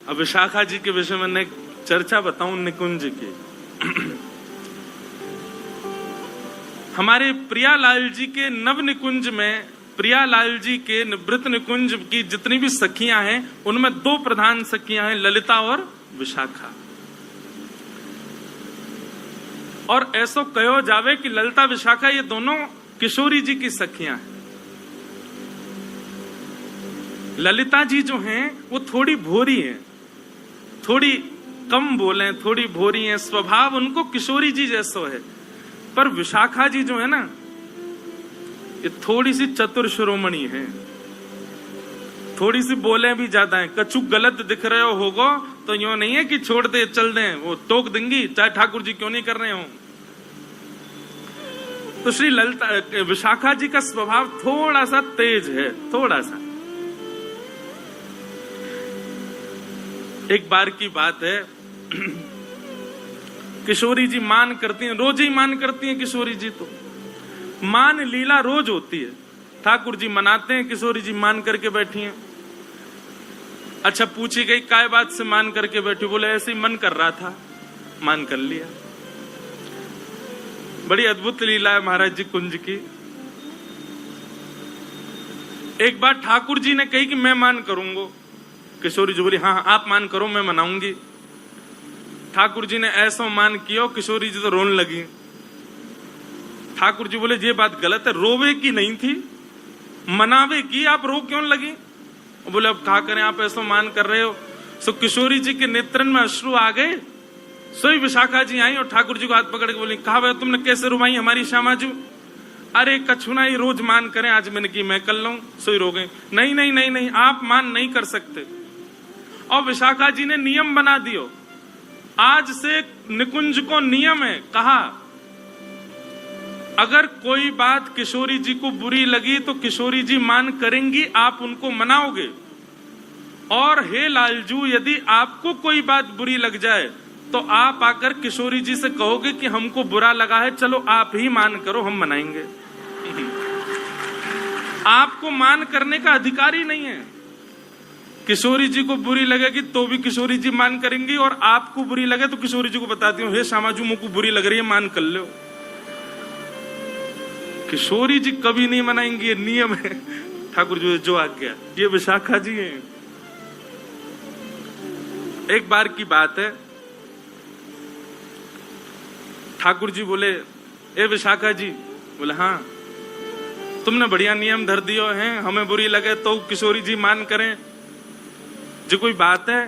अब विशाखा जी के विषय में एक चर्चा बताऊं निकुंज की। हमारे प्रियालाल जी के नव निकुंज में प्रियालाल जी के निवृत्त निकुंज की जितनी भी सखियां हैं उनमें दो प्रधान सखियां हैं, ललिता और विशाखा। और ऐसो कहो जावे कि ललिता विशाखा ये दोनों किशोरी जी की सखियां हैं। ललिता जी जो हैं वो थोड़ी भोरी हैं, थोड़ी कम बोले, थोड़ी भोरी हैं, स्वभाव उनको किशोरी जी जैसो है। पर विशाखा जी जो है ना ये थोड़ी सी चतुर शिरोमणि है, थोड़ी सी बोले भी ज्यादा है। कछु गलत दिख रहे हो होगो तो यूं नहीं है कि छोड़ दे चल दें, वो टोक देंगी चाहे ठाकुर जी क्यों नहीं कर रहे हो। तो श्री ललिता विशाखा जी का स्वभाव थोड़ा सा तेज है, थोड़ा सा। एक बार की बात है, किशोरी जी मान करती हैं, रोज ही मान करती हैं किशोरी जी। तो मान लीला रोज होती है, ठाकुर जी मनाते हैं, किशोरी जी मान करके बैठी हैं। अच्छा पूछी गई काय बात से मान करके बैठी, बोले ऐसे ही मन कर रहा था, मान कर लिया। बड़ी अद्भुत लीला है महाराज जी कुंज की। एक बार ठाकुर जी ने कही कि मैं मान करूंगा, किशोरी जी बोली हाँ आप मान करो मैं मनाऊंगी। ठाकुर जी ने ऐसा मान किया, किशोरी जी तो रोने लगी। ठाकुर जी बोले ये बात गलत है, रोवे की नहीं थी, मनावे की, आप रो क्यों लगी? बोले अब क्या करें, आप ऐसा मान कर रहे हो। सो किशोरी जी के नेत्रन में अश्रु आ गए। सोई विशाखा जी आई और ठाकुर जी को हाथ पकड़ के बोली कहा भाई तुमने कैसे रुवाई हमारी श्यामाजू? अरे कछुना ही रोज मान करें, आज मैंने की मैं कर लूं। सोई रो गए, नहीं नहीं नहीं नहीं आप मान नहीं कर सकते। और विशाखा जी ने नियम बना दियो, आज से निकुंज को नियम है, कहा अगर कोई बात किशोरी जी को बुरी लगी तो किशोरी जी मान करेंगी, आप उनको मनाओगे। और हे लालजू यदि आपको कोई बात बुरी लग जाए तो आप आकर किशोरी जी से कहोगे कि हमको बुरा लगा है, चलो आप ही मान करो, हम मनाएंगे। आपको मान करने का अधिकार ही नहीं है। किशोरी जी को बुरी लगेगी तो भी किशोरी जी मान करेंगी, और आपको बुरी लगे तो किशोरी जी को बताती हूँ हे श्यामाजू मुझको बुरी लग रही है, मान कर लो। किशोरी जी कभी नहीं मनाएंगी, ये नियम है ठाकुर जी जो आज्ञा। ये विशाखा जी हैं। एक बार की बात है, ठाकुर जी बोले ए विशाखा जी, बोले हाँ तुमने बढ़िया नियम धर दियो है, हमें बुरी लगे तो किशोरी जी मान करें, जो कोई बात है?